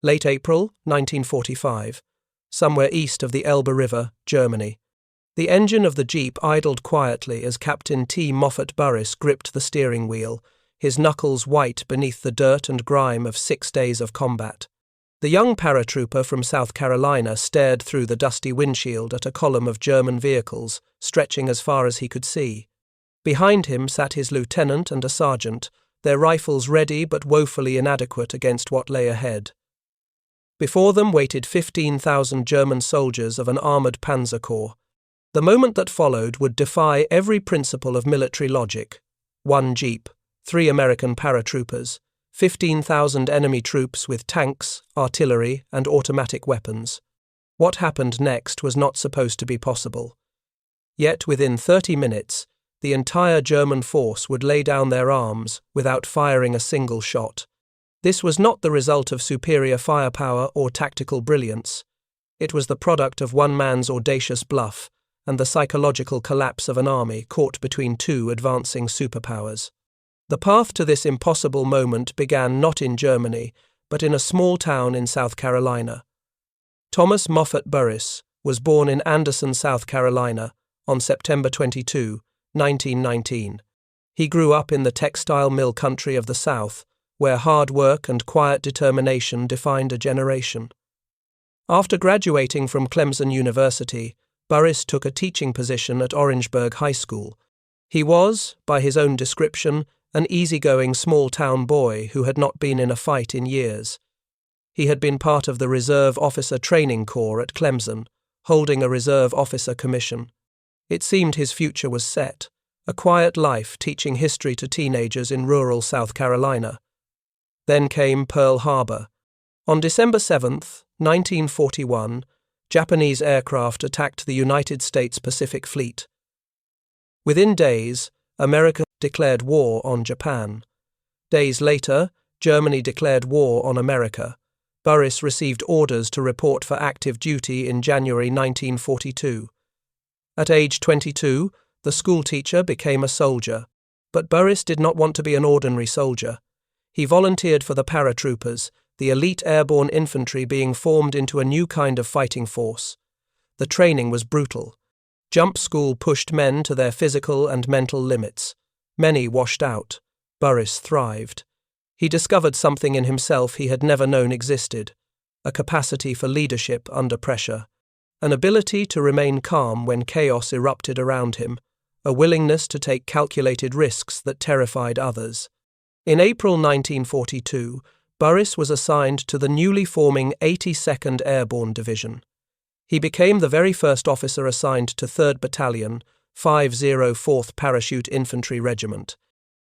Late April 1945, somewhere east of the Elbe River, Germany. The engine of the Jeep idled quietly as Captain T. Moffatt Burriss gripped the steering wheel, his knuckles white beneath the dirt and grime of 6 days of combat. The young paratrooper from South Carolina stared through the dusty windshield at a column of German vehicles, stretching as far as he could see. Behind him sat his lieutenant and a sergeant, their rifles ready but woefully inadequate against what lay ahead. Before them waited 15,000 German soldiers of an armoured panzer corps. The moment that followed would defy every principle of military logic. 1 jeep, 3 American paratroopers, 15,000 enemy troops with tanks, artillery, and automatic weapons. What happened next was not supposed to be possible. Yet within 30 minutes, the entire German force would lay down their arms without firing a single shot. This was not the result of superior firepower or tactical brilliance. It was the product of one man's audacious bluff and the psychological collapse of an army caught between 2 advancing superpowers. The path to this impossible moment began not in Germany, but in a small town in South Carolina. Thomas Moffatt Burriss was born in Anderson, South Carolina, on September 22, 1919. He grew up in the textile mill country of the South, where hard work and quiet determination defined a generation. After graduating from Clemson University, Burriss took a teaching position at Orangeburg High School. He was, by his own description, an easygoing small-town boy who had not been in a fight in years. He had been part of the Reserve Officer Training Corps at Clemson, holding a Reserve Officer commission. It seemed his future was set, a quiet life teaching history to teenagers in rural South Carolina. Then came Pearl Harbor. On December 7, 1941, Japanese aircraft attacked the United States Pacific Fleet. Within days, America declared war on Japan. Days later, Germany declared war on America. Burriss received orders to report for active duty in January 1942. At age 22, the schoolteacher became a soldier. But Burriss did not want to be an ordinary soldier. He volunteered for the paratroopers, the elite airborne infantry being formed into a new kind of fighting force. The training was brutal. Jump school pushed men to their physical and mental limits. Many washed out. Burriss thrived. He discovered something in himself he had never known existed, a capacity for leadership under pressure, an ability to remain calm when chaos erupted around him, a willingness to take calculated risks that terrified others. In April 1942, Burriss was assigned to the newly forming 82nd Airborne Division. He became the very first officer assigned to 3rd Battalion, 504th Parachute Infantry Regiment.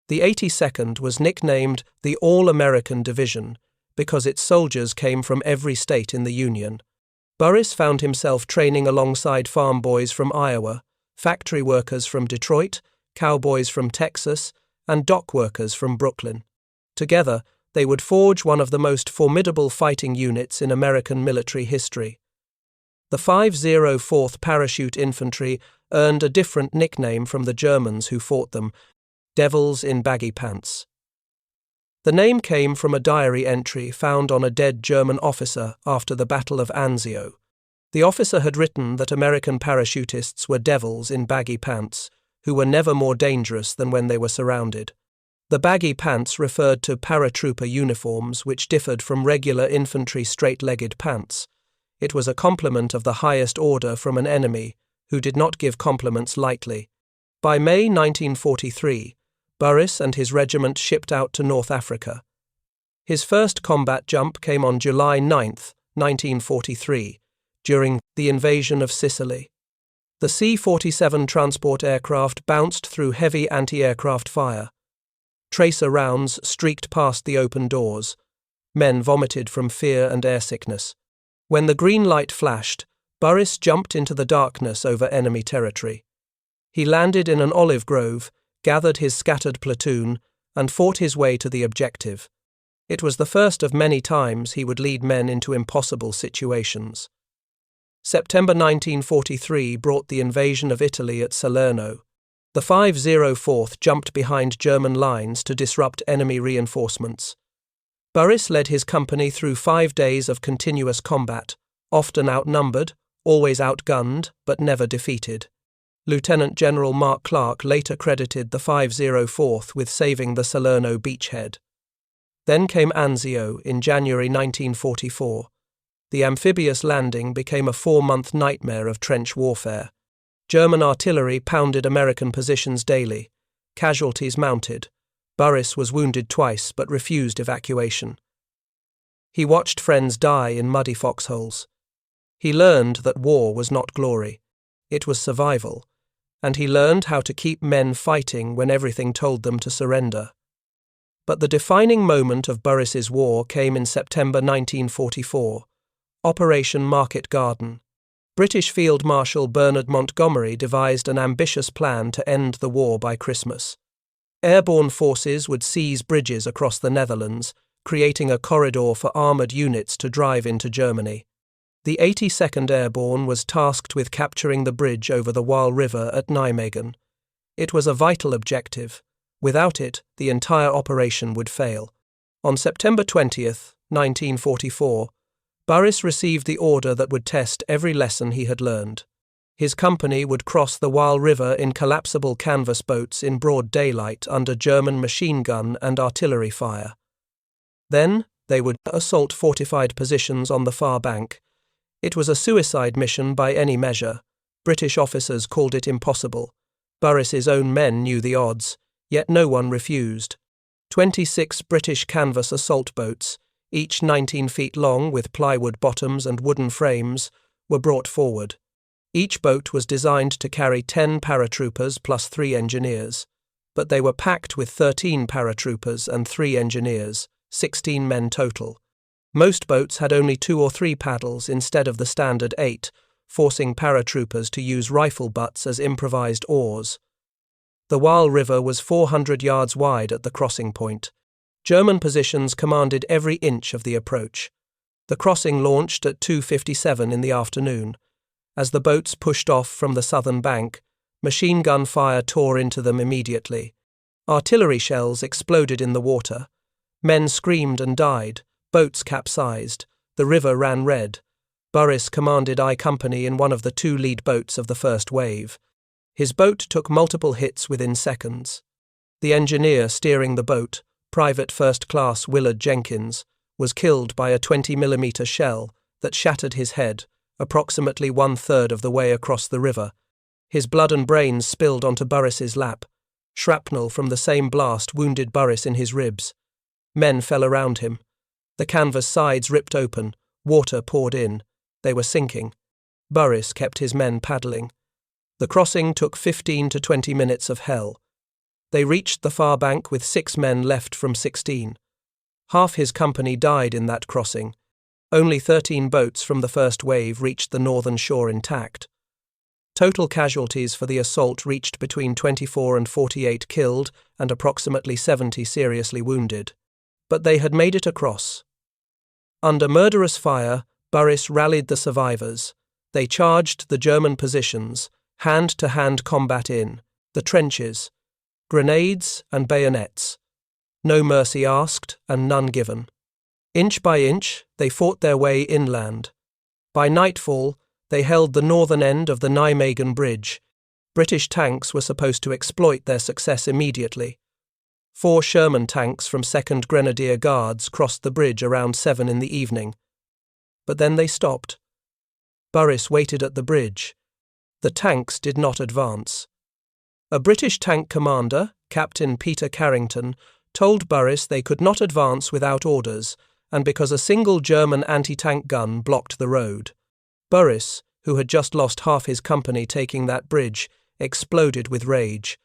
The 82nd was nicknamed the All-American Division because its soldiers came from every state in the Union. Burriss found himself training alongside farm boys from Iowa, factory workers from Detroit, cowboys from Texas, and dock workers from Brooklyn. Together, they would forge one of the most formidable fighting units in American military history. The 504th Parachute Infantry earned a different nickname from the Germans who fought them, Devils in Baggy Pants. The name came from a diary entry found on a dead German officer after the Battle of Anzio. The officer had written that American parachutists were devils in baggy pants, who were never more dangerous than when they were surrounded. The baggy pants referred to paratrooper uniforms which differed from regular infantry straight-legged pants. It was a compliment of the highest order from an enemy, who did not give compliments lightly. By May 1943, Burriss and his regiment shipped out to North Africa. His first combat jump came on July 9, 1943, during the invasion of Sicily. The C-47 transport aircraft bounced through heavy anti-aircraft fire. Tracer rounds streaked past the open doors. Men vomited from fear and airsickness. When the green light flashed, Burriss jumped into the darkness over enemy territory. He landed in an olive grove, gathered his scattered platoon, and fought his way to the objective. It was the first of many times he would lead men into impossible situations. September 1943 brought the invasion of Italy at Salerno. The 504th jumped behind German lines to disrupt enemy reinforcements. Burriss led his company through 5 days of continuous combat, often outnumbered, always outgunned, but never defeated. Lieutenant General Mark Clark later credited the 504th with saving the Salerno beachhead. Then came Anzio in January 1944. The amphibious landing became a 4-month nightmare of trench warfare. German artillery pounded American positions daily. Casualties mounted. Burriss was wounded twice but refused evacuation. He watched friends die in muddy foxholes. He learned that war was not glory. It was survival. And he learned how to keep men fighting when everything told them to surrender. But the defining moment of Burriss's war came in September 1944, Operation Market Garden. British Field Marshal Bernard Montgomery devised an ambitious plan to end the war by Christmas. Airborne forces would seize bridges across the Netherlands, creating a corridor for armoured units to drive into Germany. The 82nd Airborne was tasked with capturing the bridge over the Waal River at Nijmegen. It was a vital objective. Without it, the entire operation would fail. On September 20th, 1944, Burriss received the order that would test every lesson he had learned. His company would cross the Waal River in collapsible canvas boats in broad daylight under German machine gun and artillery fire. Then, they would assault fortified positions on the far bank. It was a suicide mission by any measure. British officers called it impossible. Burriss's own men knew the odds, yet no one refused. 26 British canvas assault boats, each 19 feet long with plywood bottoms and wooden frames, were brought forward. Each boat was designed to carry 10 paratroopers plus 3 engineers, but they were packed with 13 paratroopers and 3 engineers, 16 men total. Most boats had only 2 or 3 paddles instead of the standard 8, forcing paratroopers to use rifle butts as improvised oars. The Waal River was 400 yards wide at the crossing point. German positions commanded every inch of the approach. The crossing launched at 2:57 in the afternoon. As the boats pushed off from the southern bank, machine gun fire tore into them immediately. Artillery shells exploded in the water. Men screamed and died. Boats capsized. The river ran red. Burriss commanded I Company in one of the 2 lead boats of the first wave. His boat took multiple hits within seconds. The engineer steering the boat, Private First Class Willard Jenkins, was killed by a 20mm shell that shattered his head, approximately 1/3 of the way across the river. His blood and brains spilled onto Burriss's lap. Shrapnel from the same blast wounded Burriss in his ribs. Men fell around him. The canvas sides ripped open, water poured in. They were sinking. Burriss kept his men paddling. The crossing took 15 to 20 minutes of hell. They reached the far bank with 6 men left from 16. Half his company died in that crossing. Only 13 boats from the first wave reached the northern shore intact. Total casualties for the assault reached between 24 and 48 killed and approximately 70 seriously wounded. But they had made it across. Under murderous fire, Burriss rallied the survivors. They charged the German positions, hand-to-hand combat in, the trenches, grenades and bayonets. No mercy asked and none given. Inch by inch, they fought their way inland. By nightfall, they held the northern end of the Nijmegen Bridge. British tanks were supposed to exploit their success immediately. 4 Sherman tanks from 2nd Grenadier Guards crossed the bridge around 7 in the evening. But then they stopped. Burriss waited at the bridge. The tanks did not advance. A British tank commander, Captain Peter Carrington, told Burriss they could not advance without orders, and because a single German anti-tank gun blocked the road. Burriss, who had just lost half his company taking that bridge, exploded with rage.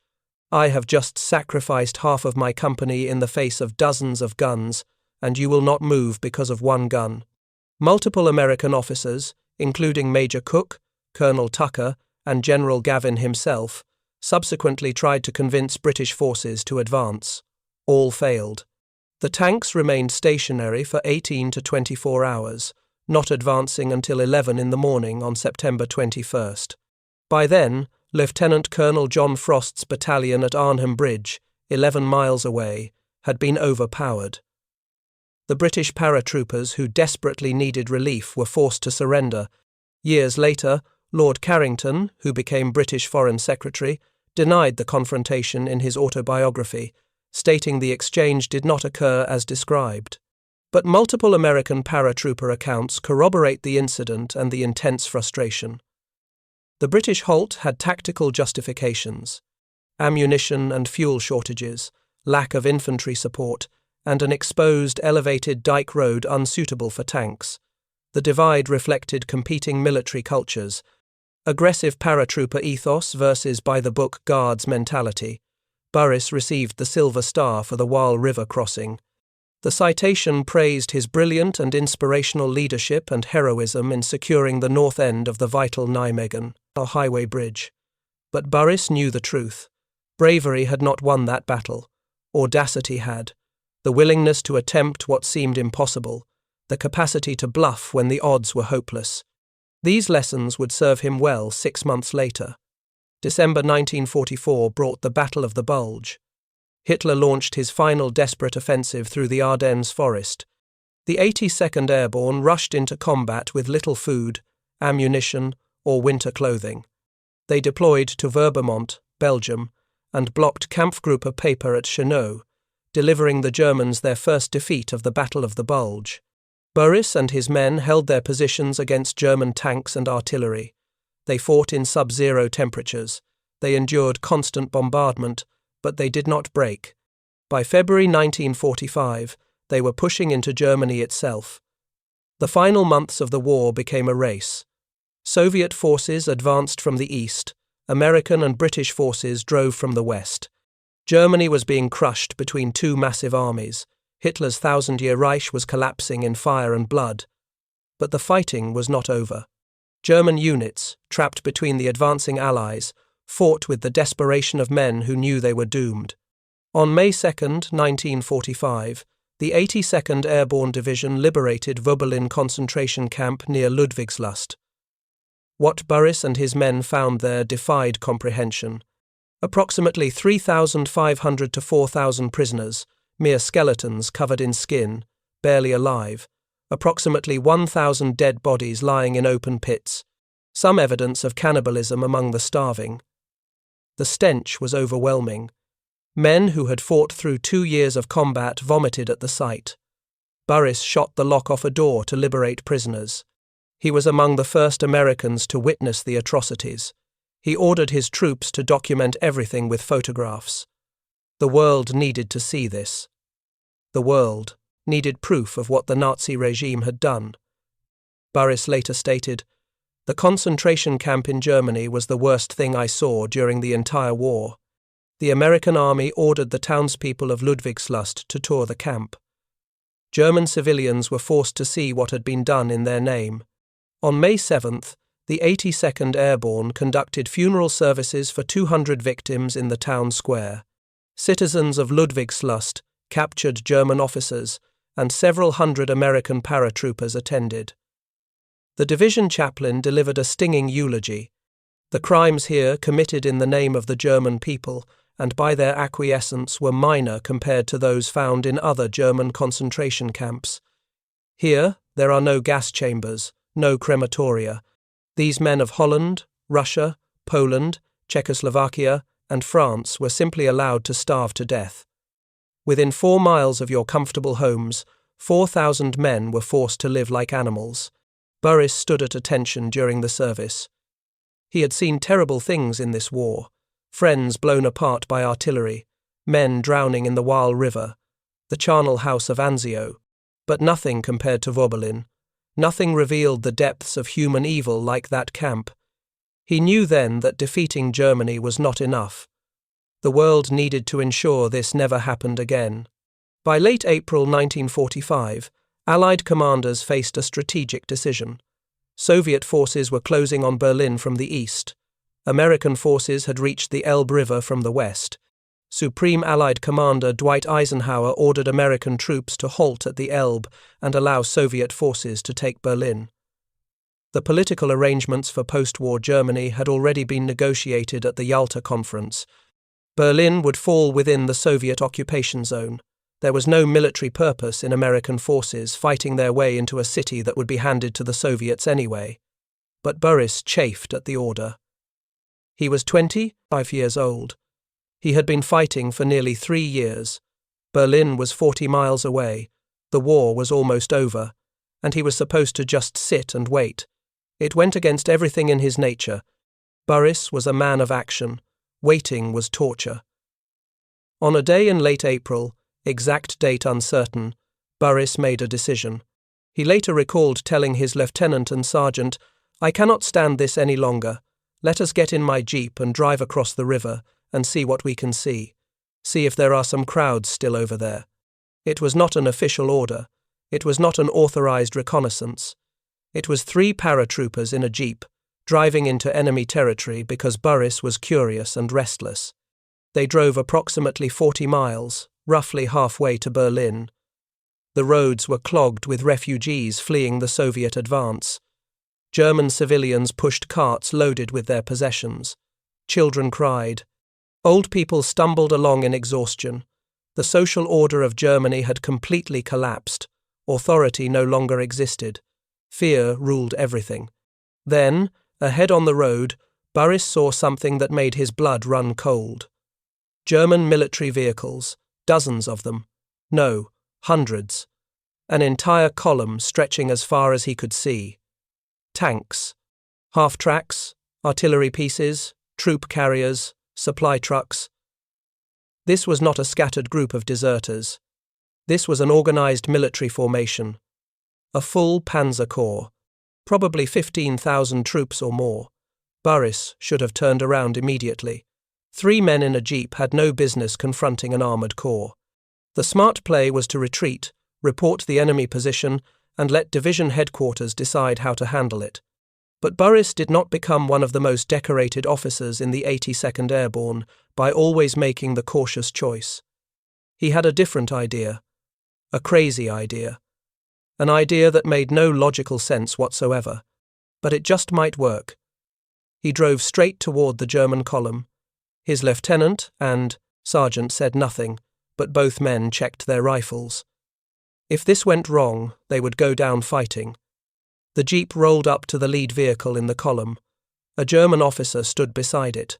I have just sacrificed half of my company in the face of dozens of guns, and you will not move because of 1 gun. Multiple American officers, including Major Cook, Colonel Tucker, and General Gavin himself, subsequently tried to convince British forces to advance. All failed. The tanks remained stationary for 18 to 24 hours, not advancing until 11 in the morning on September 21st. By then, Lieutenant Colonel John Frost's battalion at Arnhem Bridge, 11 miles away, had been overpowered. The British paratroopers who desperately needed relief were forced to surrender. Years later, Lord Carrington, who became British Foreign Secretary, denied the confrontation in his autobiography, stating the exchange did not occur as described. But multiple American paratrooper accounts corroborate the incident and the intense frustration. The British halt had tactical justifications: ammunition and fuel shortages, lack of infantry support, and an exposed, elevated dike road unsuitable for tanks. The divide reflected competing military cultures: aggressive paratrooper ethos versus by-the-book guards mentality. Burriss received the Silver Star for the Waal River crossing. The citation praised his brilliant and inspirational leadership and heroism in securing the north end of the vital Nijmegen highway bridge. But Burriss knew the truth. Bravery had not won that battle. Audacity had. The willingness to attempt what seemed impossible. The capacity to bluff when the odds were hopeless. These lessons would serve him well 6 months later. December 1944 brought the Battle of the Bulge. Hitler launched his final desperate offensive through the Ardennes forest. The 82nd Airborne rushed into combat with little food, ammunition, or winter clothing. They deployed to Vermont, Belgium, and blocked Kampfgruppe Paper at Chenot, delivering the Germans their first defeat of the Battle of the Bulge. Burriss and his men held their positions against German tanks and artillery. They fought in sub-zero temperatures. They endured constant bombardment, but they did not break. By February 1945, they were pushing into Germany itself. The final months of the war became a race. Soviet forces advanced from the east. American and British forces drove from the west. Germany was being crushed between two massive armies. Hitler's thousand-year Reich was collapsing in fire and blood. But the fighting was not over. German units, trapped between the advancing Allies, fought with the desperation of men who knew they were doomed. On May 2, 1945, the 82nd Airborne Division liberated Wöblin concentration camp near Ludwigslust. What Burriss and his men found there defied comprehension. Approximately 3,500 to 4,000 prisoners, mere skeletons covered in skin, barely alive, approximately 1,000 dead bodies lying in open pits, some evidence of cannibalism among the starving. The stench was overwhelming. Men who had fought through 2 years of combat vomited at the sight. Burriss shot the lock off a door to liberate prisoners. He was among the first Americans to witness the atrocities. He ordered his troops to document everything with photographs. The world needed to see this. The world needed proof of what the Nazi regime had done. Burriss later stated, "The concentration camp in Germany was the worst thing I saw during the entire war. The American army ordered the townspeople of Ludwigslust to tour the camp. German civilians were forced to see what had been done in their name. On May 7th, the 82nd Airborne conducted funeral services for 200 victims in the town square. Citizens of Ludwigslust, captured German officers, and several hundred American paratroopers attended. The division chaplain delivered a stinging eulogy. The crimes here committed in the name of the German people and by their acquiescence were minor compared to those found in other German concentration camps. Here, there are no gas chambers, no crematoria. These men of Holland, Russia, Poland, Czechoslovakia, and France were simply allowed to starve to death. Within 4 miles of your comfortable homes, 4,000 men were forced to live like animals. Burriss stood at attention during the service. He had seen terrible things in this war. Friends blown apart by artillery, men drowning in the Waal River, the charnel house of Anzio, but nothing compared to Wöblin. Nothing revealed the depths of human evil like that camp. He knew then that defeating Germany was not enough. The world needed to ensure this never happened again. By late April 1945, Allied commanders faced a strategic decision. Soviet forces were closing on Berlin from the east. American forces had reached the Elbe River from the west. Supreme Allied Commander Dwight Eisenhower ordered American troops to halt at the Elbe and allow Soviet forces to take Berlin. The political arrangements for post-war Germany had already been negotiated at the Yalta Conference. Berlin would fall within the Soviet occupation zone. There was no military purpose in American forces fighting their way into a city that would be handed to the Soviets anyway. But Burriss chafed at the order. He was 25 years old. He had been fighting for nearly 3 years. Berlin was 40 miles away. The war was almost over, and he was supposed to just sit and wait. It went against everything in his nature. Burriss was a man of action. Waiting was torture. On a day in late April, exact date uncertain, Burriss made a decision. He later recalled telling his lieutenant and sergeant, "I cannot stand this any longer. Let us get in my jeep and drive across the river and see what we can see. See if there are some crowds still over there." It was not an official order. It was not an authorized reconnaissance. It was 3 paratroopers in a jeep, driving into enemy territory because Burriss was curious and restless. They drove approximately 40 miles, roughly halfway to Berlin. The roads were clogged with refugees fleeing the Soviet advance. German civilians pushed carts loaded with their possessions. Children cried. Old people stumbled along in exhaustion. The social order of Germany had completely collapsed. Authority no longer existed. Fear ruled everything. Then, ahead on the road, Burriss saw something that made his blood run cold. German military vehicles, dozens of them. No, hundreds. An entire column stretching as far as he could see. Tanks, half-tracks, artillery pieces, troop carriers, supply trucks. This was not a scattered group of deserters. This was an organized military formation. A full panzer corps. Probably 15,000 troops or more. Burriss should have turned around immediately. 3 men in a jeep had no business confronting an armored corps. The smart play was to retreat, report the enemy position, and let division headquarters decide how to handle it. But Burriss did not become one of the most decorated officers in the 82nd Airborne by always making the cautious choice. He had a different idea. A crazy idea. An idea that made no logical sense whatsoever. But it just might work. He drove straight toward the German column. His lieutenant and sergeant said nothing, but both men checked their rifles. If this went wrong, they would go down fighting. The jeep rolled up to the lead vehicle in the column. A German officer stood beside it.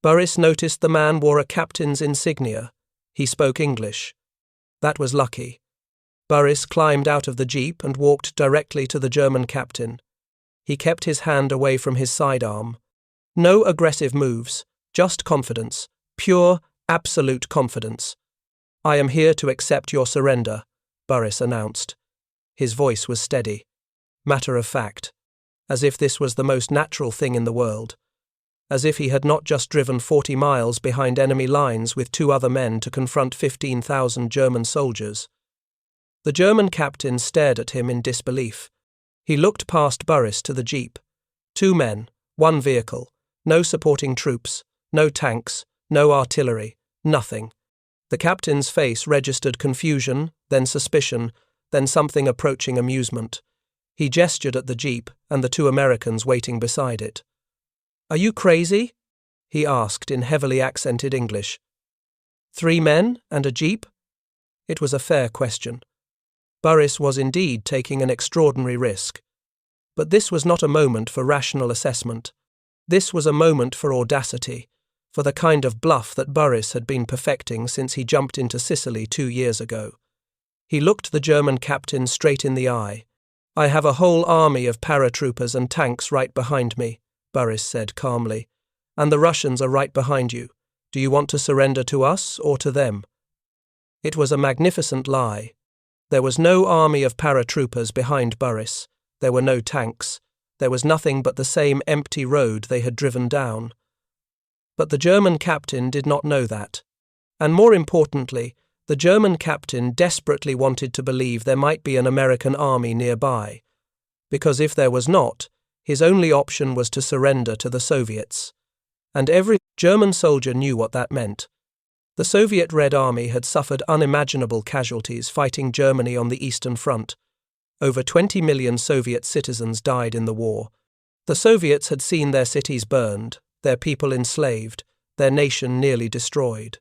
Burriss noticed the man wore a captain's insignia. He spoke English. That was lucky. Burriss climbed out of the jeep and walked directly to the German captain. He kept his hand away from his sidearm. No aggressive moves, just confidence, pure, absolute confidence. "I am here to accept your surrender," Burriss announced. His voice was steady, matter of fact, as if this was the most natural thing in the world, as if he had not just driven 40 miles behind enemy lines with 2 other men to confront 15,000 German soldiers. The German captain stared at him in disbelief. He looked past Burriss to the jeep. 2 men, 1 vehicle, no supporting troops, no tanks, no artillery, nothing. The captain's face registered confusion, then suspicion, then something approaching amusement. He gestured at the jeep and the 2 Americans waiting beside it. "Are you crazy?" he asked in heavily accented English. 3 men and a jeep? It was a fair question. Burriss was indeed taking an extraordinary risk. But this was not a moment for rational assessment. This was a moment for audacity, for the kind of bluff that Burriss had been perfecting since he jumped into Sicily 2 years ago. He looked the German captain straight in the eye. "I have a whole army of paratroopers and tanks right behind me," Burriss said calmly. "And the Russians are right behind you. Do you want to surrender to us or to them?" It was a magnificent lie. There was no army of paratroopers behind Burriss. There were no tanks. There was nothing but the same empty road they had driven down. But the German captain did not know that. And more importantly, the German captain desperately wanted to believe there might be an American army nearby, because if there was not, his only option was to surrender to the Soviets. And every German soldier knew what that meant. The Soviet Red Army had suffered unimaginable casualties fighting Germany on the Eastern Front. Over 20 million Soviet citizens died in the war. The Soviets had seen their cities burned, their people enslaved, their nation nearly destroyed.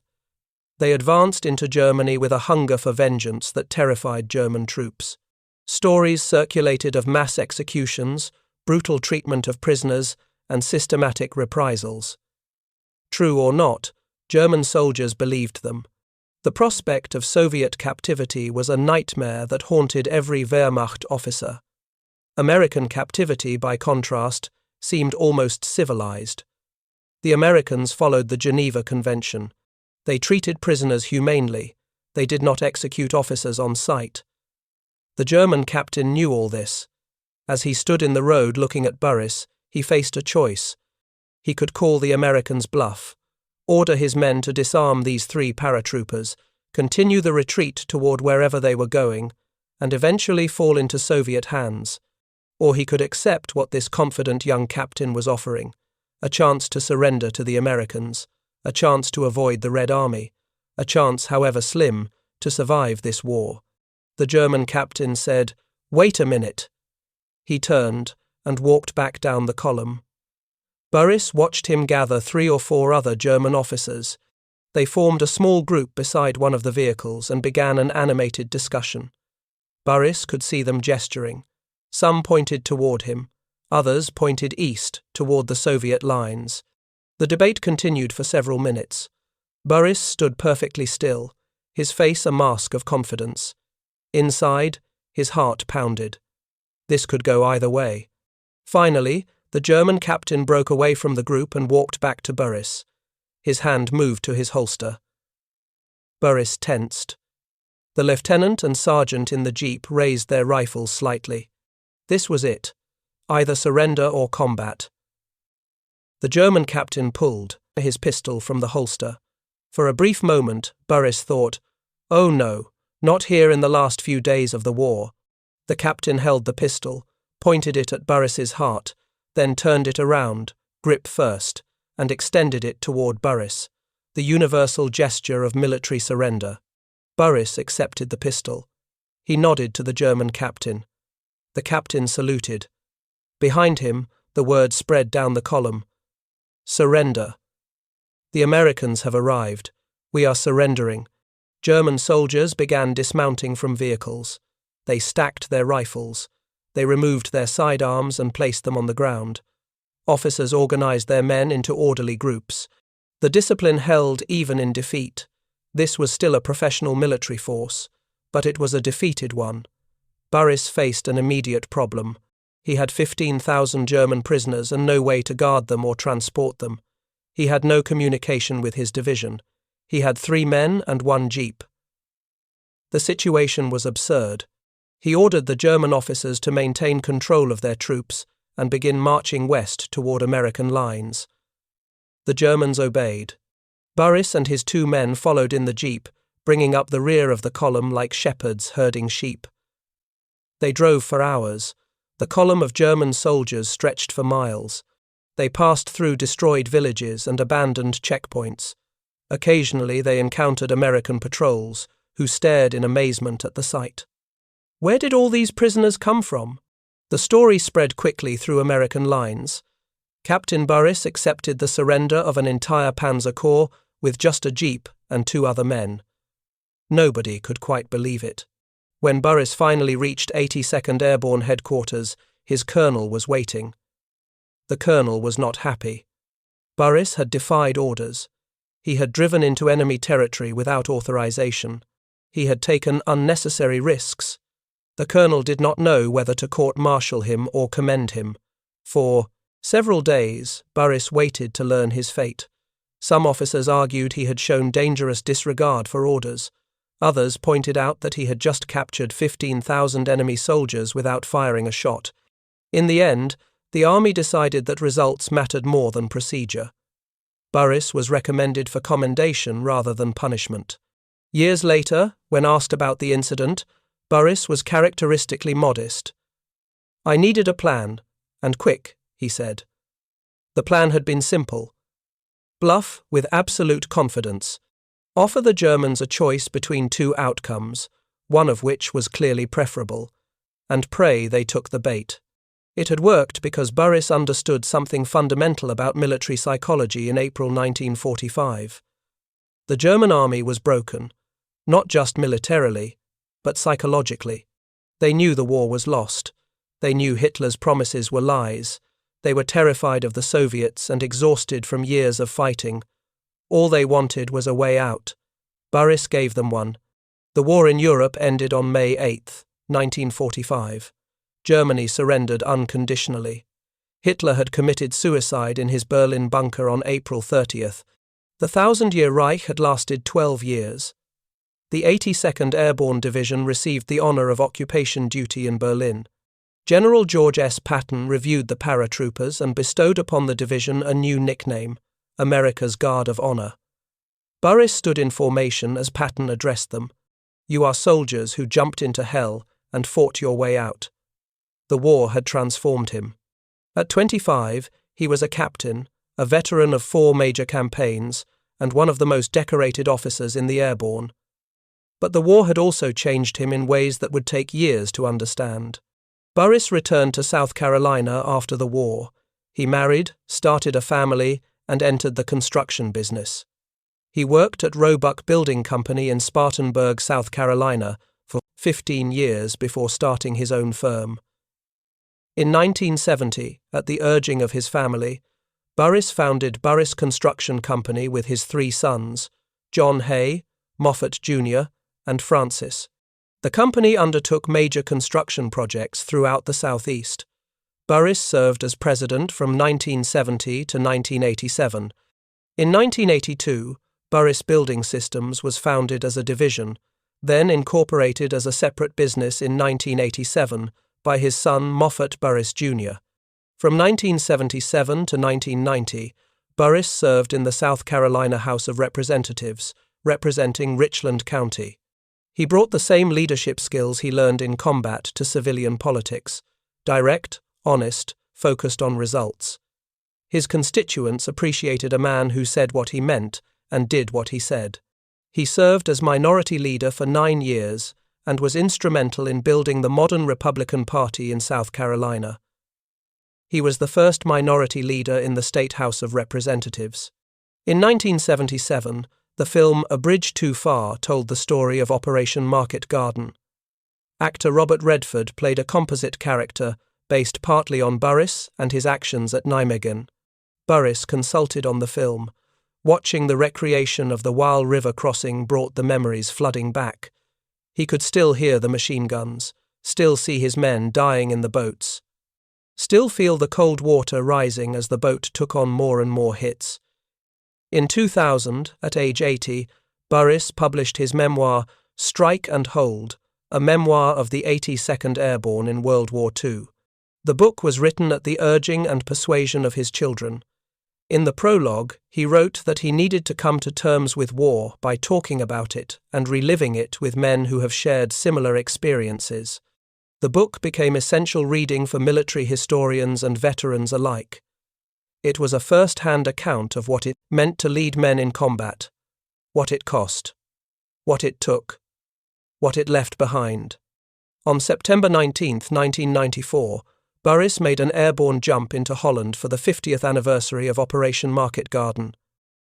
They advanced into Germany with a hunger for vengeance that terrified German troops. Stories circulated of mass executions, brutal treatment of prisoners, and systematic reprisals. True or not, German soldiers believed them. The prospect of Soviet captivity was a nightmare that haunted every Wehrmacht officer. American captivity, by contrast, seemed almost civilized. The Americans followed the Geneva Convention. They treated prisoners humanely. They did not execute officers on sight. The German captain knew all this. As he stood in the road looking at Burriss, he faced a choice. He could call the Americans' bluff, order his men to disarm these 3 paratroopers, continue the retreat toward wherever they were going, and eventually fall into Soviet hands. Or he could accept what this confident young captain was offering, a chance to surrender to the Americans, a chance to avoid the Red Army, a chance, however slim, to survive this war. The German captain said, "Wait a minute." He turned and walked back down the column. Burriss watched him gather 3 or 4 other German officers. They formed a small group beside one of the vehicles and began an animated discussion. Burriss could see them gesturing. Some pointed toward him, others pointed east toward the Soviet lines. The debate continued for several minutes. Burriss stood perfectly still, his face a mask of confidence. Inside, his heart pounded. This could go either way. Finally, the German captain broke away from the group and walked back to Burriss. His hand moved to his holster. Burriss tensed. The lieutenant and sergeant in the jeep raised their rifles slightly. This was it. Either surrender or combat. The German captain pulled his pistol from the holster. For a brief moment, Burriss thought, "Oh no, not here in the last few days of the war." The captain held the pistol, pointed it at Burriss's heart, then turned it around, grip first, and extended it toward Burriss, the universal gesture of military surrender. Burriss accepted the pistol. He nodded to the German captain. The captain saluted. Behind him, the word spread down the column. "Surrender. The Americans have arrived. We are surrendering." German soldiers began dismounting from vehicles. They stacked their rifles. They removed their sidearms and placed them on the ground. Officers organized their men into orderly groups. The discipline held even in defeat. This was still a professional military force, but it was a defeated one. Burriss faced an immediate problem. He had 15,000 German prisoners and no way to guard them or transport them. He had no communication with his division. He had 3 men and 1 jeep. The situation was absurd. He ordered the German officers to maintain control of their troops and begin marching west toward American lines. The Germans obeyed. Burriss and his 2 men followed in the jeep, bringing up the rear of the column like shepherds herding sheep. They drove for hours. The column of German soldiers stretched for miles. They passed through destroyed villages and abandoned checkpoints. Occasionally they encountered American patrols, who stared in amazement at the sight. Where did all these prisoners come from? The story spread quickly through American lines. Captain Burriss accepted the surrender of an entire Panzer Corps with just a jeep and 2 other men. Nobody could quite believe it. When Burriss finally reached 82nd Airborne headquarters, his colonel was waiting. The colonel was not happy. Burriss had defied orders. He had driven into enemy territory without authorization. He had taken unnecessary risks. The colonel did not know whether to court-martial him or commend him. For several days, Burriss waited to learn his fate. Some officers argued he had shown dangerous disregard for orders. Others pointed out that he had just captured 15,000 enemy soldiers without firing a shot. In the end, the army decided that results mattered more than procedure. Burriss was recommended for commendation rather than punishment. Years later, when asked about the incident, Burriss was characteristically modest. "I needed a plan, and quick," he said. The plan had been simple. Bluff with absolute confidence. Offer the Germans a choice between 2 outcomes, one of which was clearly preferable, and pray they took the bait. It had worked because Burriss understood something fundamental about military psychology in April 1945. The German army was broken, not just militarily, but psychologically. They knew the war was lost. They knew Hitler's promises were lies. They were terrified of the Soviets and exhausted from years of fighting. All they wanted was a way out. Burriss gave them one. The war in Europe ended on May 8, 1945. Germany surrendered unconditionally. Hitler had committed suicide in his Berlin bunker on April 30th. The 1,000-year Reich had lasted 12 years. The 82nd Airborne Division received the honor of occupation duty in Berlin. General George S. Patton reviewed the paratroopers and bestowed upon the division a new nickname, America's Guard of Honor. Burriss stood in formation as Patton addressed them. "You are soldiers who jumped into hell and fought your way out." The war had transformed him. At 25, he was a captain, a veteran of 4 major campaigns, and one of the most decorated officers in the Airborne. But the war had also changed him in ways that would take years to understand. Burriss returned to South Carolina after the war. He married, started a family, and entered the construction business. He worked at Roebuck Building Company in Spartanburg, South Carolina, for 15 years before starting his own firm. In 1970, at the urging of his family, Burriss founded Burriss Construction Company with his 3 sons, John Hay, Moffatt Jr., and Francis. The company undertook major construction projects throughout the Southeast. Burriss served as president from 1970 to 1987. In 1982, Burriss Building Systems was founded as a division, then incorporated as a separate business in 1987 by his son Moffatt Burriss Jr. From 1977 to 1990, Burriss served in the South Carolina House of Representatives, representing Richland County. He brought the same leadership skills he learned in combat to civilian politics: direct, honest, focused on results. His constituents appreciated a man who said what he meant and did what he said. He served as minority leader for 9 years and was instrumental in building the modern Republican Party in South Carolina. He was the first minority leader in the State House of Representatives. In 1977, the film A Bridge Too Far told the story of Operation Market Garden. Actor Robert Redford played a composite character based partly on Burriss and his actions at Nijmegen. Burriss consulted on the film. Watching the recreation of the Waal River crossing brought the memories flooding back. He could still hear the machine guns, still see his men dying in the boats, still feel the cold water rising as the boat took on more and more hits. In 2000, at age 80, Burriss published his memoir, Strike and Hold, a memoir of the 82nd Airborne in World War II. The book was written at the urging and persuasion of his children. In the prologue, he wrote that he needed to come to terms with war by talking about it and reliving it with men who have shared similar experiences. The book became essential reading for military historians and veterans alike. It was a first-hand account of what it meant to lead men in combat, what it cost, what it took, what it left behind. On September 19, 1994, Burriss made an airborne jump into Holland for the 50th anniversary of Operation Market Garden.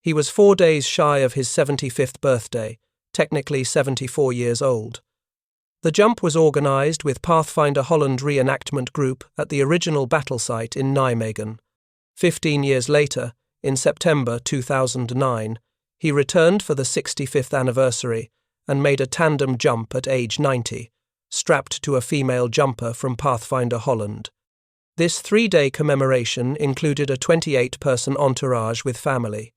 He was 4 days shy of his 75th birthday, technically 74 years old. The jump was organised with Pathfinder Holland Reenactment Group at the original battle site in Nijmegen. 15 years later, in September 2009, he returned for the 65th anniversary and made a tandem jump at age 90, strapped to a female jumper from Pathfinder Holland. This 3-day commemoration included a 28-person entourage with family.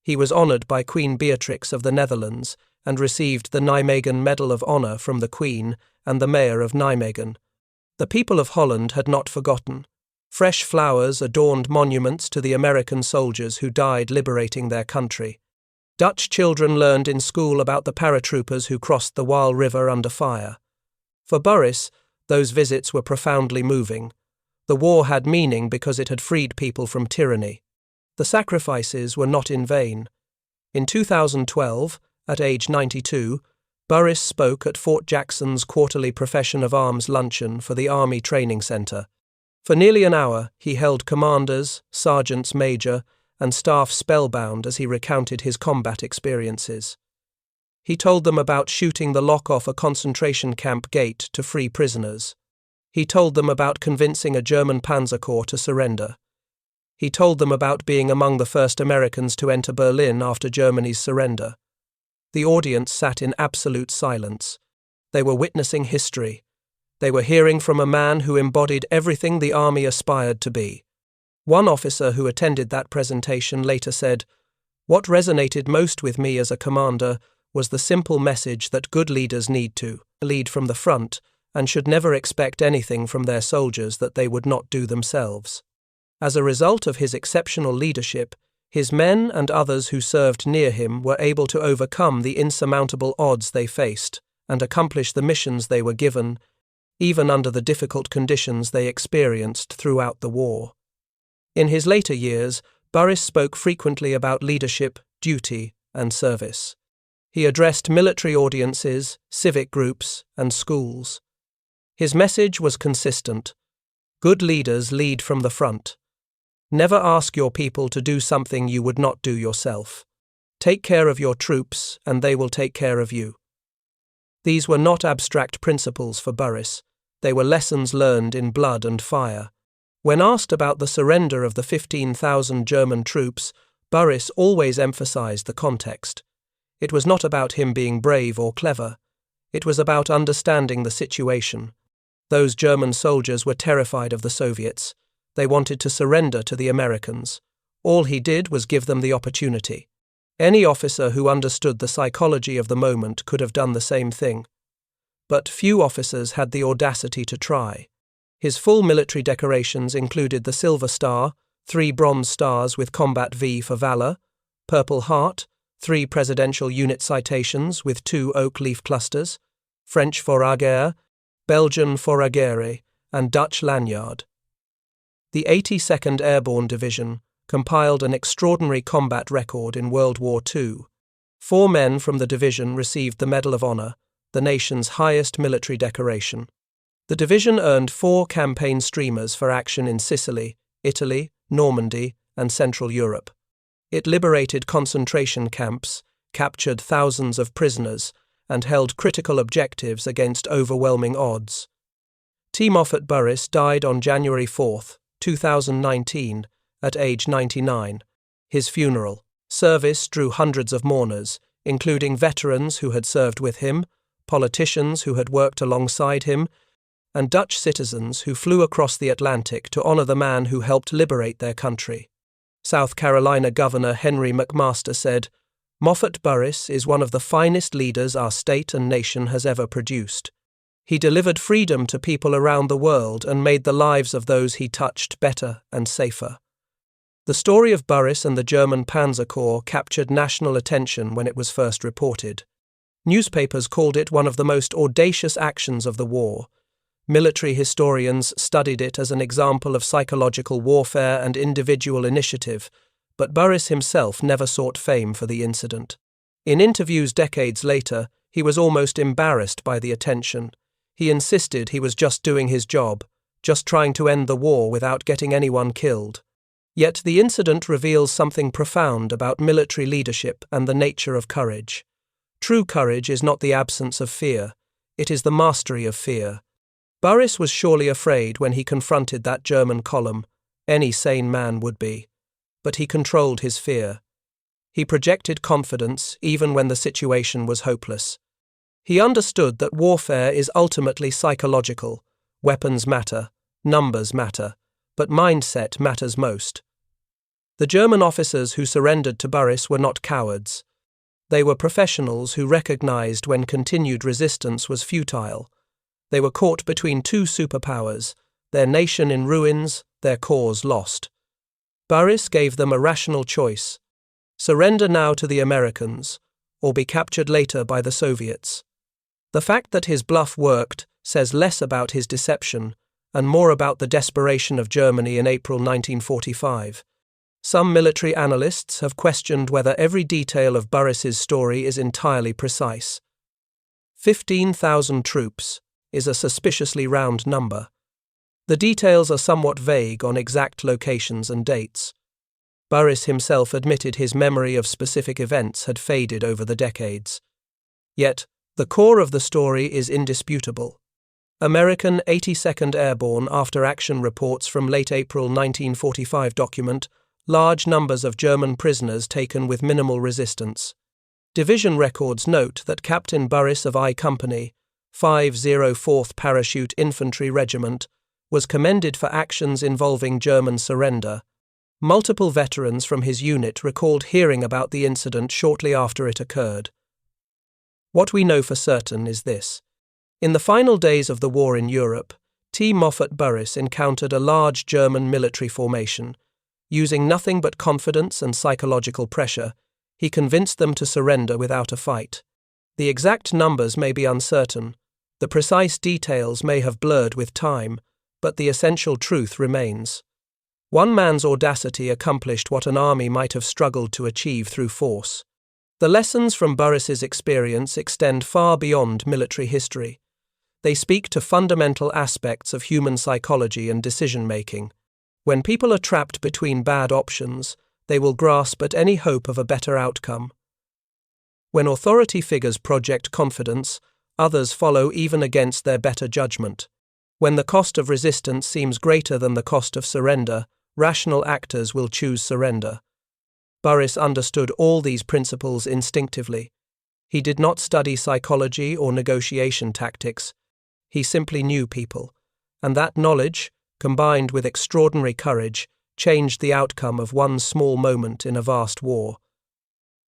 He was honoured by Queen Beatrix of the Netherlands and received the Nijmegen Medal of Honour from the Queen and the Mayor of Nijmegen. The people of Holland had not forgotten. Fresh flowers adorned monuments to the American soldiers who died liberating their country. Dutch children learned in school about the paratroopers who crossed the Waal River under fire. For Burriss, those visits were profoundly moving. The war had meaning because it had freed people from tyranny. The sacrifices were not in vain. In 2012, at age 92, Burriss spoke at Fort Jackson's quarterly Profession of Arms luncheon for the Army Training Center. For nearly an hour, he held commanders, sergeants major, and staff spellbound as he recounted his combat experiences. He told them about shooting the lock off a concentration camp gate to free prisoners. He told them about convincing a German panzer corps to surrender. He told them about being among the first Americans to enter Berlin after Germany's surrender. The audience sat in absolute silence. They were witnessing history. They were hearing from a man who embodied everything the army aspired to be. One officer who attended that presentation later said, "What resonated most with me as a commander was the simple message that good leaders need to lead from the front and should never expect anything from their soldiers that they would not do themselves." As a result of his exceptional leadership, his men and others who served near him were able to overcome the insurmountable odds they faced and accomplish the missions they were given, even under the difficult conditions they experienced throughout the war. In his later years, Burriss spoke frequently about leadership, duty, and service. He addressed military audiences, civic groups, and schools. His message was consistent. Good leaders lead from the front. Never ask your people to do something you would not do yourself. Take care of your troops, and they will take care of you. These were not abstract principles for Burriss. They were lessons learned in blood and fire. When asked about the surrender of the 15,000 German troops, Burriss always emphasized the context. It was not about him being brave or clever. It was about understanding the situation. Those German soldiers were terrified of the Soviets. They wanted to surrender to the Americans. All he did was give them the opportunity. Any officer who understood the psychology of the moment could have done the same thing. But few officers had the audacity to try. His full military decorations included the Silver Star, 3 Bronze Stars with Combat V for Valor, Purple Heart, 3 Presidential Unit Citations with 2 oak leaf clusters, French Fourragère, Belgian Fourragère, and Dutch Lanyard. The 82nd Airborne Division compiled an extraordinary combat record in World War II. 4 men from the division received the Medal of Honor, the nation's highest military decoration. The division earned 4 campaign streamers for action in Sicily, Italy, Normandy, and Central Europe. It liberated concentration camps, captured thousands of prisoners, and held critical objectives against overwhelming odds. T. Moffatt Burriss died on January 4, 2019, at age 99. His funeral service drew hundreds of mourners, including veterans who had served with him, politicians who had worked alongside him, and Dutch citizens who flew across the Atlantic to honor the man who helped liberate their country. South Carolina Governor Henry McMaster said, "Moffatt Burriss is one of the finest leaders our state and nation has ever produced. He delivered freedom to people around the world and made the lives of those he touched better and safer." The story of Burriss and the German Panzer Corps captured national attention when it was first reported. Newspapers called it one of the most audacious actions of the war. Military historians studied it as an example of psychological warfare and individual initiative, but Burriss himself never sought fame for the incident. In interviews decades later, he was almost embarrassed by the attention. He insisted he was just doing his job, just trying to end the war without getting anyone killed. Yet the incident reveals something profound about military leadership and the nature of courage. True courage is not the absence of fear, it is the mastery of fear. Burriss was surely afraid when he confronted that German column. Any sane man would be. But he controlled his fear. He projected confidence even when the situation was hopeless. He understood that warfare is ultimately psychological. Weapons matter, numbers matter, but mindset matters most. The German officers who surrendered to Burriss were not cowards. They were professionals who recognized when continued resistance was futile. They were caught between 2 superpowers, their nation in ruins, their cause lost. Burriss gave them a rational choice: surrender now to the Americans, or be captured later by the Soviets. The fact that his bluff worked says less about his deception and more about the desperation of Germany in April 1945. Some military analysts have questioned whether every detail of Burriss's story is entirely precise. 15,000 troops is a suspiciously round number. The details are somewhat vague on exact locations and dates. Burriss himself admitted his memory of specific events had faded over the decades. Yet, the core of the story is indisputable. American 82nd Airborne after-action reports from late April 1945 document large numbers of German prisoners taken with minimal resistance. Division records note that Captain Burriss of I Company, 504th Parachute Infantry Regiment, was commended for actions involving German surrender. Multiple veterans from his unit recalled hearing about the incident shortly after it occurred. What we know for certain is this. In the final days of the war in Europe, T. Moffatt Burriss encountered a large German military formation. Using nothing but confidence and psychological pressure, he convinced them to surrender without a fight. The exact numbers may be uncertain, the precise details may have blurred with time, but the essential truth remains. One man's audacity accomplished what an army might have struggled to achieve through force. The lessons from Burriss's experience extend far beyond military history. They speak to fundamental aspects of human psychology and decision-making. When people are trapped between bad options, they will grasp at any hope of a better outcome. When authority figures project confidence, others follow even against their better judgment. When the cost of resistance seems greater than the cost of surrender, rational actors will choose surrender. Burriss understood all these principles instinctively. He did not study psychology or negotiation tactics. He simply knew people, and that knowledge, combined with extraordinary courage, changed the outcome of one small moment in a vast war.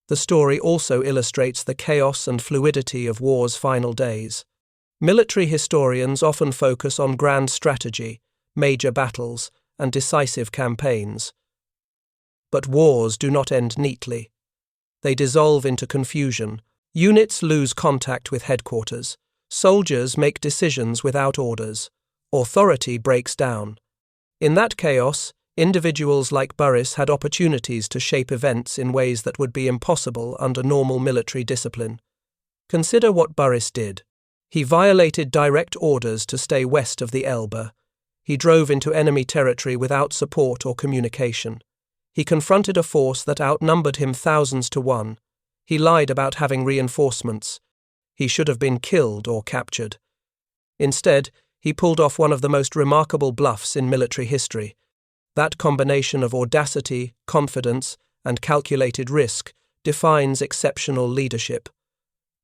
The story also illustrates the chaos and fluidity of war's final days. Military historians often focus on grand strategy, major battles, and decisive campaigns. But wars do not end neatly. They dissolve into confusion. Units lose contact with headquarters. Soldiers make decisions without orders. Authority breaks down. In that chaos, individuals like Burriss had opportunities to shape events in ways that would be impossible under normal military discipline. Consider what Burriss did. He violated direct orders to stay west of the Elbe. He drove into enemy territory without support or communication. He confronted a force that outnumbered him thousands to one. He lied about having reinforcements. He should have been killed or captured. Instead, he pulled off one of the most remarkable bluffs in military history. That combination of audacity, confidence, and calculated risk defines exceptional leadership.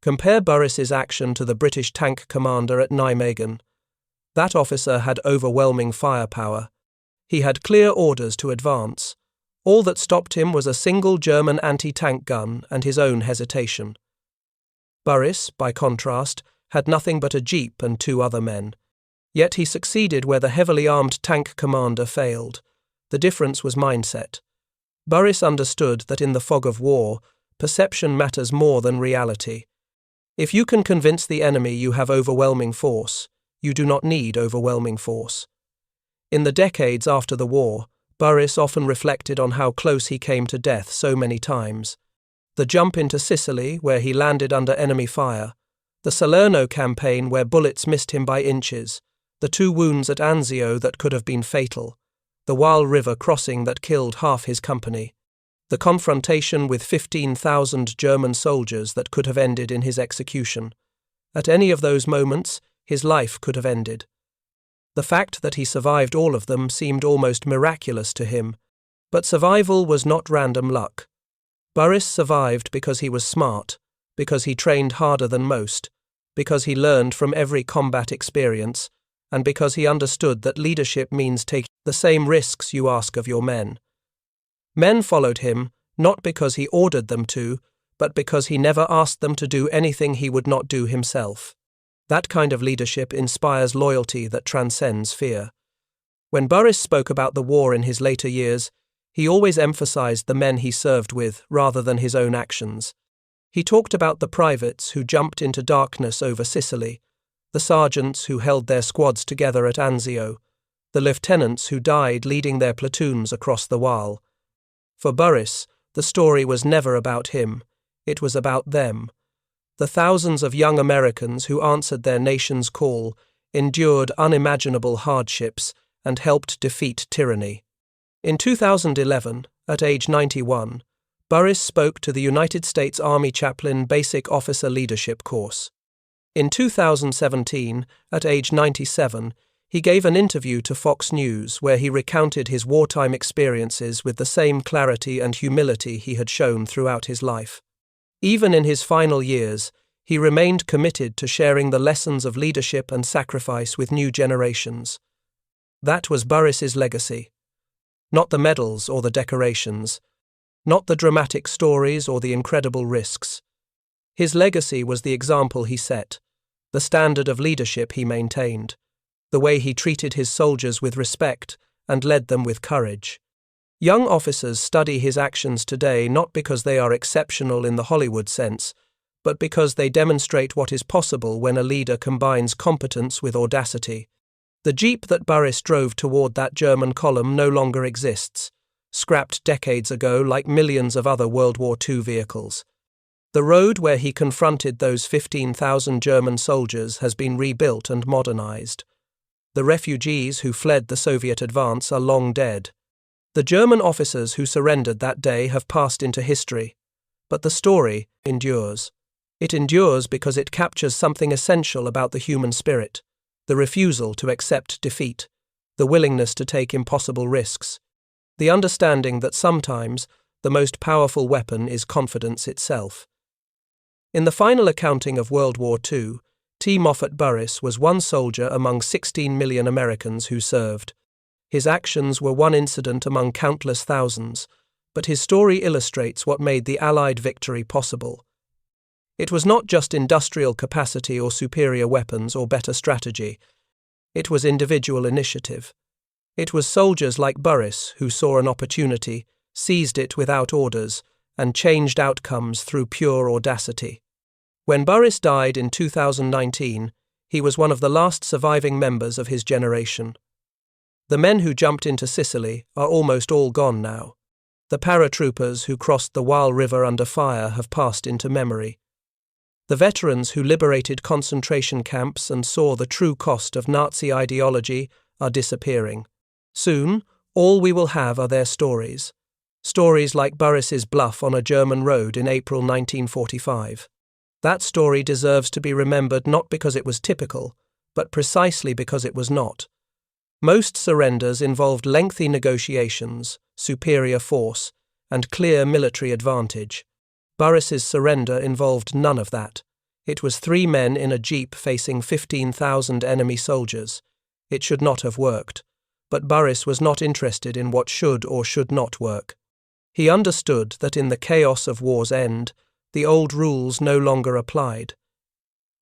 Compare Burriss's action to the British tank commander at Nijmegen. That officer had overwhelming firepower. He had clear orders to advance. All that stopped him was a single German anti-tank gun and his own hesitation. Burriss, by contrast, had nothing but a jeep and 2 other men. Yet he succeeded where the heavily armed tank commander failed. The difference was mindset. Burriss understood that in the fog of war, perception matters more than reality. If you can convince the enemy you have overwhelming force, you do not need overwhelming force. In the decades after the war, Burriss often reflected on how close he came to death so many times. The jump into Sicily, where he landed under enemy fire, the Salerno campaign where bullets missed him by inches, the 2 wounds at Anzio that could have been fatal, the Waal River crossing that killed half his company, the confrontation with 15,000 German soldiers that could have ended in his execution. At any of those moments, his life could have ended. The fact that he survived all of them seemed almost miraculous to him, but survival was not random luck. Burriss survived because he was smart, because he trained harder than most, because he learned from every combat experience, and because he understood that leadership means taking the same risks you ask of your men. Men followed him, not because he ordered them to, but because he never asked them to do anything he would not do himself. That kind of leadership inspires loyalty that transcends fear. When Burriss spoke about the war in his later years, he always emphasized the men he served with rather than his own actions. He talked about the privates who jumped into darkness over Sicily, the sergeants who held their squads together at Anzio, the lieutenants who died leading their platoons across the Waal. For Burriss, the story was never about him, it was about them. The thousands of young Americans who answered their nation's call, endured unimaginable hardships, and helped defeat tyranny. In 2011, at age 91, Burriss spoke to the United States Army Chaplain Basic Officer Leadership Course. In 2017, at age 97, he gave an interview to Fox News where he recounted his wartime experiences with the same clarity and humility he had shown throughout his life. Even in his final years, he remained committed to sharing the lessons of leadership and sacrifice with new generations. That was Burriss's legacy. Not the medals or the decorations, not the dramatic stories or the incredible risks. His legacy was the example he set, the standard of leadership he maintained, the way he treated his soldiers with respect and led them with courage. Young officers study his actions today not because they are exceptional in the Hollywood sense, but because they demonstrate what is possible when a leader combines competence with audacity. The Jeep that Burriss drove toward that German column no longer exists, scrapped decades ago like millions of other World War II vehicles. The road where he confronted those 15,000 German soldiers has been rebuilt and modernized. The refugees who fled the Soviet advance are long dead. The German officers who surrendered that day have passed into history. But the story endures. It endures because it captures something essential about the human spirit, the refusal to accept defeat, the willingness to take impossible risks, the understanding that sometimes the most powerful weapon is confidence itself. In the final accounting of World War II, T. Moffatt Burriss was one soldier among 16 million Americans who served. His actions were one incident among countless thousands, but his story illustrates what made the Allied victory possible. It was not just industrial capacity or superior weapons or better strategy. It was individual initiative. It was soldiers like Burriss who saw an opportunity, seized it without orders, and changed outcomes through pure audacity. When Burriss died in 2019, he was one of the last surviving members of his generation. The men who jumped into Sicily are almost all gone now. The paratroopers who crossed the Waal River under fire have passed into memory. The veterans who liberated concentration camps and saw the true cost of Nazi ideology are disappearing. Soon, all we will have are their stories. Stories like Burriss's Bluff on a German road in April 1945. That story deserves to be remembered not because it was typical, but precisely because it was not. Most surrenders involved lengthy negotiations, superior force, and clear military advantage. Burriss's surrender involved none of that. It was 3 men in a jeep facing 15,000 enemy soldiers. It should not have worked. But Burriss was not interested in what should or should not work. He understood that in the chaos of war's end, the old rules no longer applied.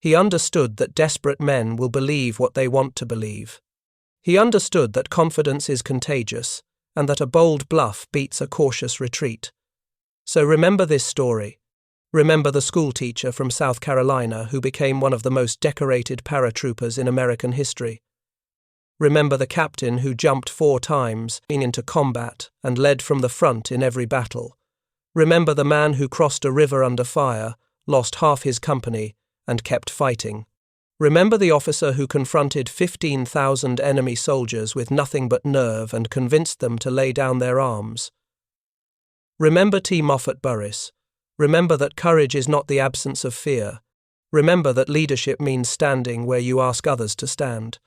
He understood that desperate men will believe what they want to believe. He understood that confidence is contagious, and that a bold bluff beats a cautious retreat. So remember this story. Remember the schoolteacher from South Carolina who became one of the most decorated paratroopers in American history. Remember the captain who jumped 4 times into combat and led from the front in every battle. Remember the man who crossed a river under fire, lost half his company, and kept fighting. Remember the officer who confronted 15,000 enemy soldiers with nothing but nerve and convinced them to lay down their arms. Remember T. Moffatt Burriss. Remember that courage is not the absence of fear. Remember that leadership means standing where you ask others to stand.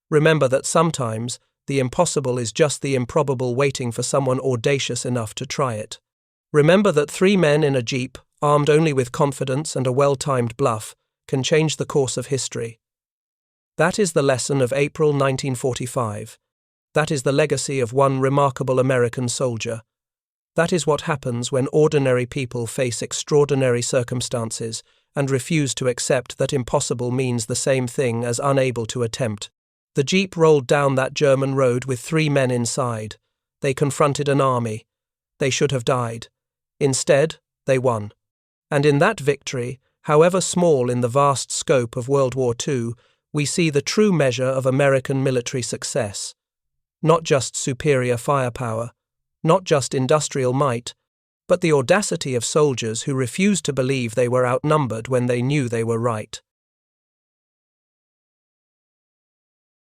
Remember that sometimes the impossible is just the improbable waiting for someone audacious enough to try it. Remember that 3 men in a jeep, armed only with confidence and a well-timed bluff, can change the course of history. That is the lesson of April 1945. That is the legacy of one remarkable American soldier. That is what happens when ordinary people face extraordinary circumstances and refuse to accept that impossible means the same thing as unable to attempt. The jeep rolled down that German road with 3 men inside. They confronted an army. They should have died. Instead, they won. And in that victory, however small in the vast scope of World War II, we see the true measure of American military success. Not just superior firepower, not just industrial might, but the audacity of soldiers who refused to believe they were outnumbered when they knew they were right.